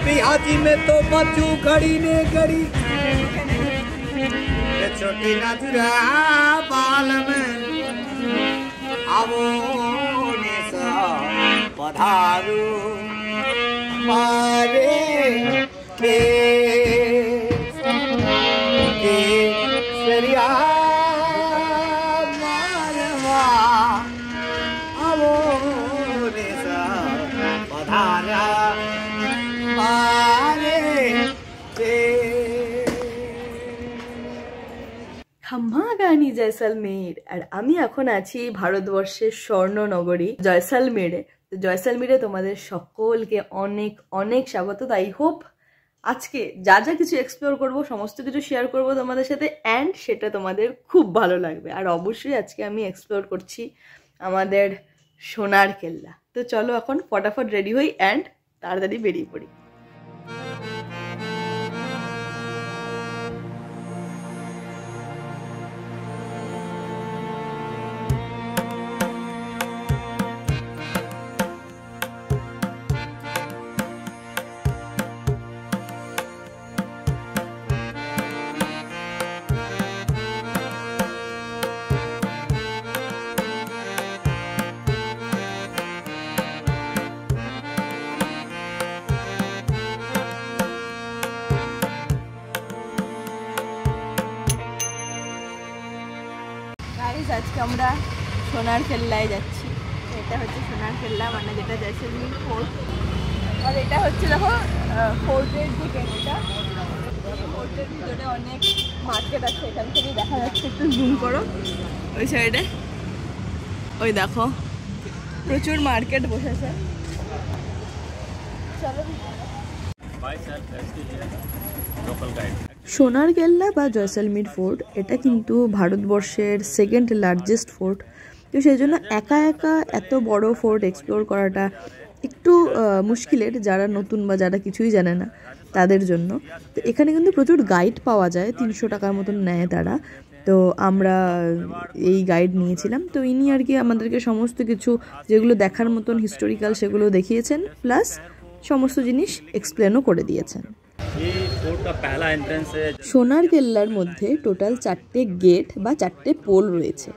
बिहाजी में तो बच्चू घड़ी ने घड़ी छोटी नाथुरा बाल में आवो पधारू मारे केसरिया मारवा आवो पधारा খাম্মাগানি জয়সালমের। আর আমি এখন আছি ভারতবর্ষের স্বর্ণনগরী জয়সালমেরে। তো জয়সালমেরে তোমাদের সকলকে অনেক অনেক স্বাগত। আই হোপ আজকে যা যা কিছু এক্সপ্লোর করব সমস্ত কিছু শেয়ার করব তোমাদের সাথে, অ্যান্ড সেটা তোমাদের খুব ভালো লাগবে। আর অবশ্যই আজকে আমি এক্সপ্লোর করছি আমাদের সোনার কেল্লা। তো চলো এখন ফটাফট রেডি হই অ্যান্ড তাড়াতাড়ি বেরিয়ে পড়ি। আজকে আমরা সোনার কেল্লায় যাচ্ছি। এটা হচ্ছে সোনার কেল্লা, মানে যেটা জয়সালমীর ফোর্ট। আর এটা হচ্ছে দেখো ফোর্টের যে গেটটা, ফোর্টের ভিতরে অনেক মার্কেট আছে, এখান থেকে দেখা যাচ্ছে। একটু জুম করো ওই সাইডে, ওই দেখো প্রচুর মার্কেট বসেছে। চলো। সোনার কেল্লা বা জয়সালমীর ফোর্ট এটা কিন্তু ভারতবর্ষের সেকেন্ড লার্জেস্ট ফোর্ট। তো সেই জন্য একা একা এত বড় ফোর্ট এক্সপ্লোর করাটা একটু মুশকিলের, যারা নতুন বা যারা কিছুই জানে না তাদের জন্য। তো এখানে কিন্তু প্রচুর গাইড পাওয়া যায়, 300 টাকার মতন নেয় তারা। তো আমরা এই গাইড নিয়েছিলাম। তো ইনি আর কি আমাদেরকে সমস্ত কিছু যেগুলো দেখার মতন হিস্টোরিক্যাল সেগুলো দেখিয়েছেন, প্লাস সমস্ত জিনিস এক্সপ্লেনও করে দিয়েছেন। সোনার কেল্লার মধ্যে টোটাল 4টে গেট বা 4টে পোল রয়েছে।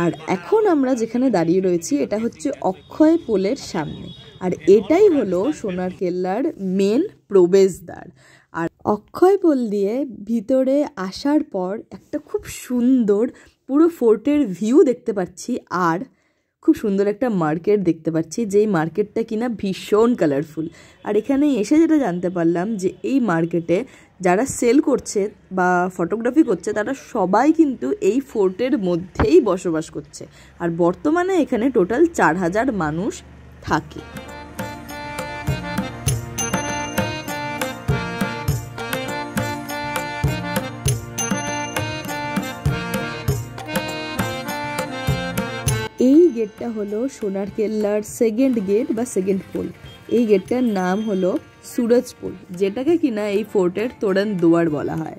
আর এখন আমরা যেখানে দাঁড়িয়ে রয়েছি এটা হচ্ছে অক্ষয় পোলের সামনে। আর এটাই হলো সোনার কেল্লার মেন প্রবেশদ্বার। আর অক্ষয় পোল দিয়ে ভিতরে আসার পর একটা খুব সুন্দর পুরো ফোর্টের ভিউ দেখতে পাচ্ছি, আর খুব সুন্দর একটা মার্কেট দেখতে পাচ্ছি, যেই মার্কেটটা কিনা ভীষণ কালারফুল। আর এখানে এসে যেটা জানতে পারলাম যে এই মার্কেটে যারা সেল করছে বা ফটোগ্রাফি করছে তারা সবাই কিন্তু এই ফোর্টের মধ্যেই বসবাস করছে। আর বর্তমানে এখানে টোটাল 4000 মানুষ থাকে। এই গেটটা হলো সোনার কেল্লার সেকেন্ড গেট বা সেকেন্ড পোল। এই গেটটার নাম হলো সুরজ পোল, যেটাকে কিনা এই ফোর্টের তোরণ দুয়ার বলা হয়।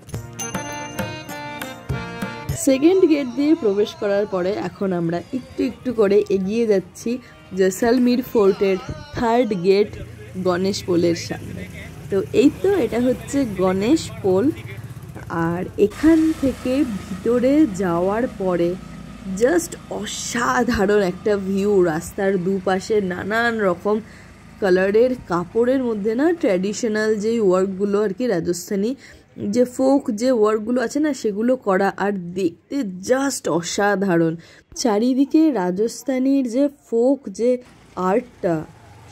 সেকেন্ড গেট দিয়ে প্রবেশ করার পরে এখন আমরা একটু একটু করে এগিয়ে যাচ্ছি জয়সালমীর ফোর্টের থার্ড গেট গণেশ পোলের সামনে। তো এই তো এটা হচ্ছে গণেশ পোল। আর এখান থেকে ভিতরে যাওয়ার পরে জাস্ট অসাধারণ একটা ভিউ। রাস্তার দুপাশে নানান রকম কালারের কাপড়ের মধ্যে না ট্র্যাডিশনাল যে ওয়ার্কগুলো আর কি, রাজস্থানী যে ফোক যে ওয়ার্কগুলো আছে না সেগুলো করা, আর দেখতে জাস্ট অসাধারণ। চারিদিকে রাজস্থানীর যে ফোক যে আর্টটা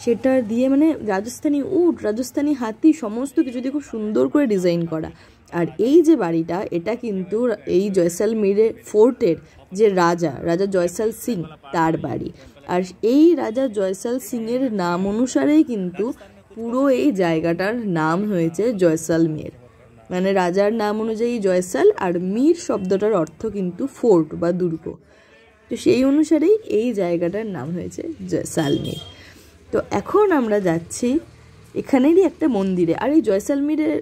সেটা দিয়ে, মানে রাজস্থানী উট, রাজস্থানী হাতি, সমস্ত কিছু দিয়ে খুব সুন্দর করে ডিজাইন করা। আর এই যে বাড়িটা এটা কিন্তু এই জয়সালমীরে ফোর্টের যে রাজা জয়সাল সিং তার বাড়ি। আর এই রাজা জয়সাল সিংয়ের নাম অনুসারেই কিন্তু পুরো এই জায়গাটার নাম হয়েছে জয়সালমের। মানে রাজার নাম অনুযায়ী জয়সাল, আর মীর শব্দটার অর্থ কিন্তু ফোর্ট বা দুর্গ। তো সেই অনুসারেই এই জায়গাটার নাম হয়েছে জয়সালমের। তো এখন আমরা যাচ্ছি এখানেরই একটা মন্দিরে। আর এই জয়সালমীরের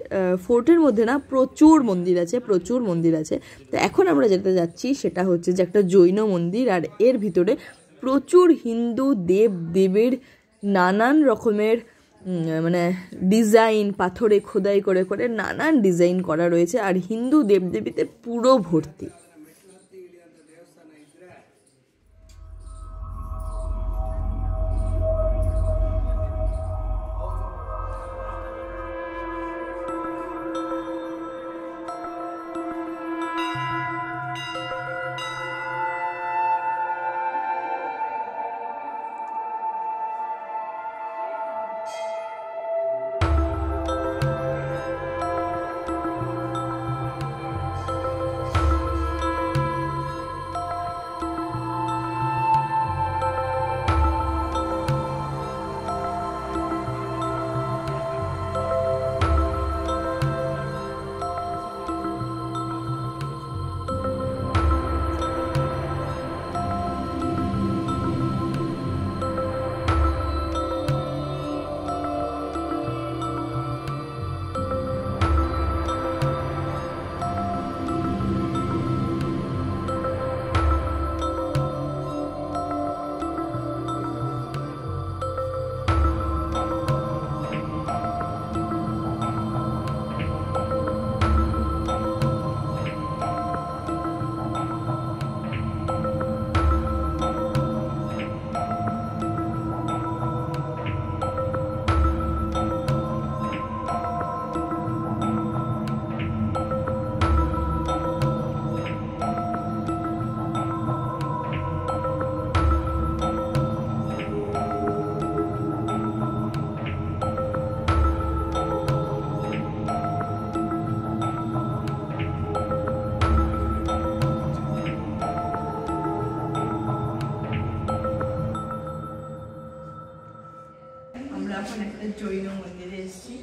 ফোর্টের মধ্যে না প্রচুর মন্দির আছে। তো এখন আমরা যেতে যাচ্ছি সেটা হচ্ছে যে একটা জৈন মন্দির, আর এর ভিতরে প্রচুর হিন্দু দেব দেবীর নানান রকমের মানে ডিজাইন পাথরে খোদাই করে করে নানান ডিজাইন করা রয়েছে, আর হিন্দু দেবদেবীতে পুরো ভর্তি। জৈন মন্দিরে এসেছি।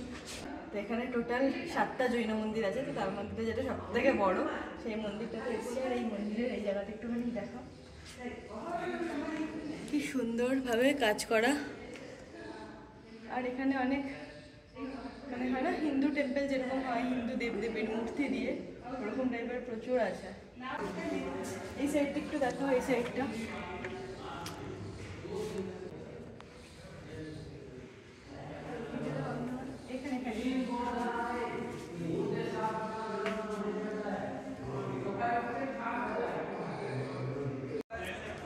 তো এখানে টোটাল 7টা জৈন মন্দির আছে, তো তার মধ্যে যেটা সব থেকে বড় সেই মন্দিরটাতে এসেছি। আর এই মন্দিরের এই জায়গাটা একটুখানি দেখো, কি সুন্দরভাবে কাজ করা। আর এখানে অনেক মানে হয় না হিন্দু টেম্পল যেরকম হয়, হিন্দু দেবদেবীর মূর্তি দিয়ে ওরকম টাইপের প্রচুর আছে। এই সাইডটা একটু দেখো, এই সাইডটা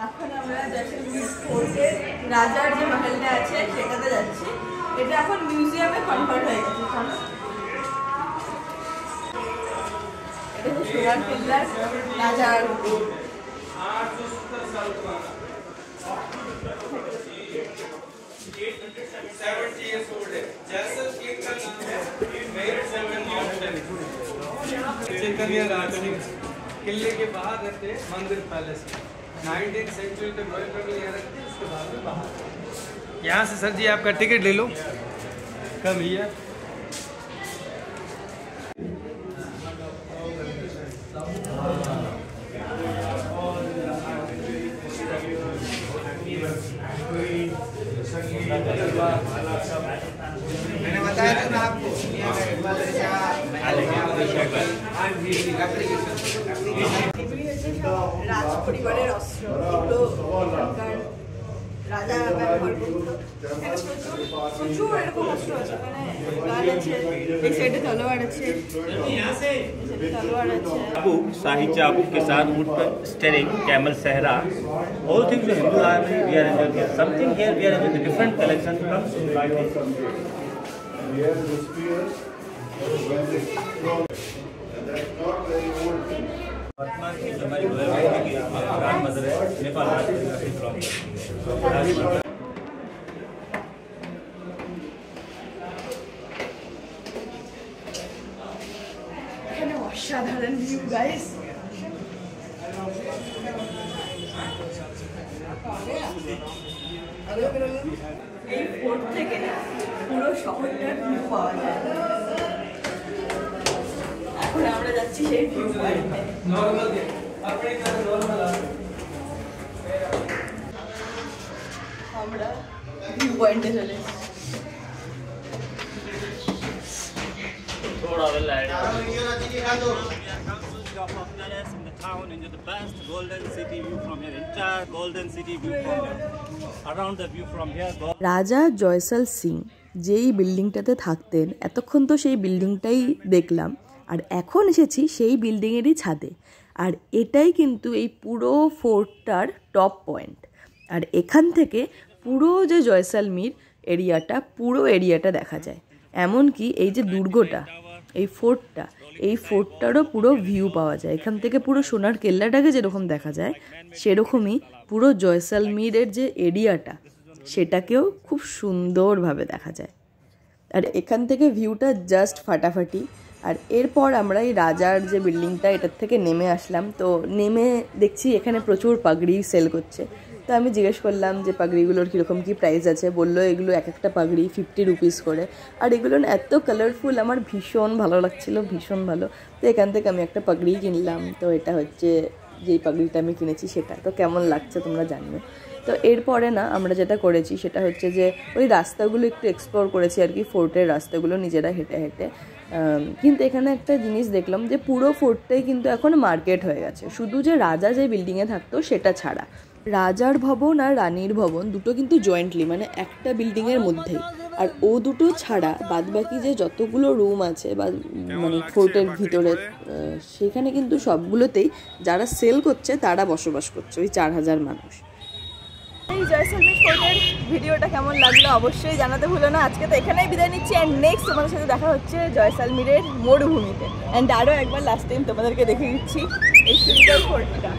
এখন আমরা জয়সলমীর ফোর্টের রাজার যে মহলটা আছে সেটাতে যাচ্ছি। এটা এখন মিউজিয়ামে কনভার্ট হয়ে গেছে। এটা হচ্ছে সোনার পিল্লার রাজার। किले के बाहर रहते मंदिर पैलेस 19th सेंचुरी तक रॉयल फैमिली यहाँ रहती है, उसके बाद में बाहर। यहाँ से सर जी आपका टिकट ले लो, कम हियर। मैंने बताया था ना आपको, রাজ পরিবারের অস্ত্র, এগুলো রাজা ব্যবহার করতো। প্রচুর এরকম অস্ত্র আছে, মানে গান আছে, এই সাইডে তলোয়ার আছে, তলোয়ার আছে। चाबुक, शाही चाबुक के साथ ऊँट पर स्टेरिंग, कैमल सहरा, all things जो Hindu army we are enjoying here. Something here we are enjoying the different collection comes to life. Here the spears, when they throw, that's not very old. वर्तमान की हमारी गोदावरी की ग्रैंड मदर है, नेपाल राज्य से from এখানে অসাধারণ ভিউ গাইস। এই ফোর্ট থেকে পুরো শহরটার ভিউ পাওয়া যায়। এখন আমরা যাচ্ছি সেই ভিউ পয়েন্টে। আমরা ভিউ পয়েন্টে চলে এসেছি। in the town, enjoy the best golden city view from here, entire golden city view from here. Around the view from here. রাজা জয়সল সিং যেই বিল্ডিংটাতে থাকতেন, এতক্ষণ তো সেই বিল্ডিংটাই দেখলাম, আর এখন এসেছি সেই বিল্ডিংয়েরই ছাদে। আর এটাই কিন্তু এই পুরো ফোর্টটার টপ পয়েন্ট। আর এখান থেকে পুরো যে জয়সালমীর এরিয়াটা, পুরো এরিয়াটা দেখা যায়। এমনকি এই যে দুর্গটা, এই ফোর্টটারও পুরো ভিউ পাওয়া যায়। এখান থেকে পুরো সোনার কেল্লাটাকে যেরকম দেখা যায়, সেরকমই পুরো জয়সালমীরের যে এরিয়াটা, সেটাকেও খুব সুন্দরভাবে দেখা যায়। আর এখান থেকে ভিউটা জাস্ট ফাটাফাটি। আর এরপর আমরা এই রাজার যে বিল্ডিংটা, এটার থেকে নেমে আসলাম। তো নেমে দেখছি এখানে প্রচুর পাগড়ি সেল করছে। তো আমি জিজ্ঞেস করলাম যে পাগড়িগুলোর কীরকম কী প্রাইস আছে। বললো এগুলো এক একটা পাগড়ি 50 রুপিস করে। আর এগুলো এত কালারফুল, আমার ভীষণ ভালো লাগছিলো, ভীষণ ভালো। তো এখান থেকে আমি একটা পাগড়ি কিনলাম। তো এটা হচ্ছে যেই পাগড়িটা আমি কিনেছি সেটা। তো কেমন লাগছে তোমরা জানিও। তো এরপরে না আমরা যেটা করেছি সেটা হচ্ছে যে ওই রাস্তাগুলো একটু এক্সপ্লোর করেছি আর কি, ফোর্টের রাস্তাগুলো নিজেরা হেঁটে হেঁটে। কিন্তু এখানে একটা জিনিস দেখলাম যে পুরো ফোর্টটাই কিন্তু এখন মার্কেট হয়ে গেছে, শুধু যে রাজা যে বিল্ডিংয়ে থাকতো সেটা ছাড়া। রাজার ভবন আর রানীর ভবন দুটো কিন্তু জয়েন্টলি, মানে একটা বিল্ডিংয়ের মধ্যেই। আর ও দুটো ছাড়া বাদবাকি যে যতগুলো রুম আছে বা মানে ফোর্টের ভিতরে, সেখানে কিন্তু সবগুলোতেই যারা সেল করছে তারা বসবাস করছে, ওই 4000 মানুষ। এই জয়সালমীর ফোর্টের ভিডিওটা কেমন লাগলো অবশ্যই জানাতে ভুলো না। আজকে তো এখানেই বিদায় নিচ্ছি। অ্যান্ড নেক্সট তোমাদের সাথে দেখা হচ্ছে জয়সালমীরের মরুভূমিতে। অ্যান্ড আরও একবার লাস্ট টাইম তোমাদেরকে দেখে দিচ্ছি এই সুন্দর ফোর্টটা।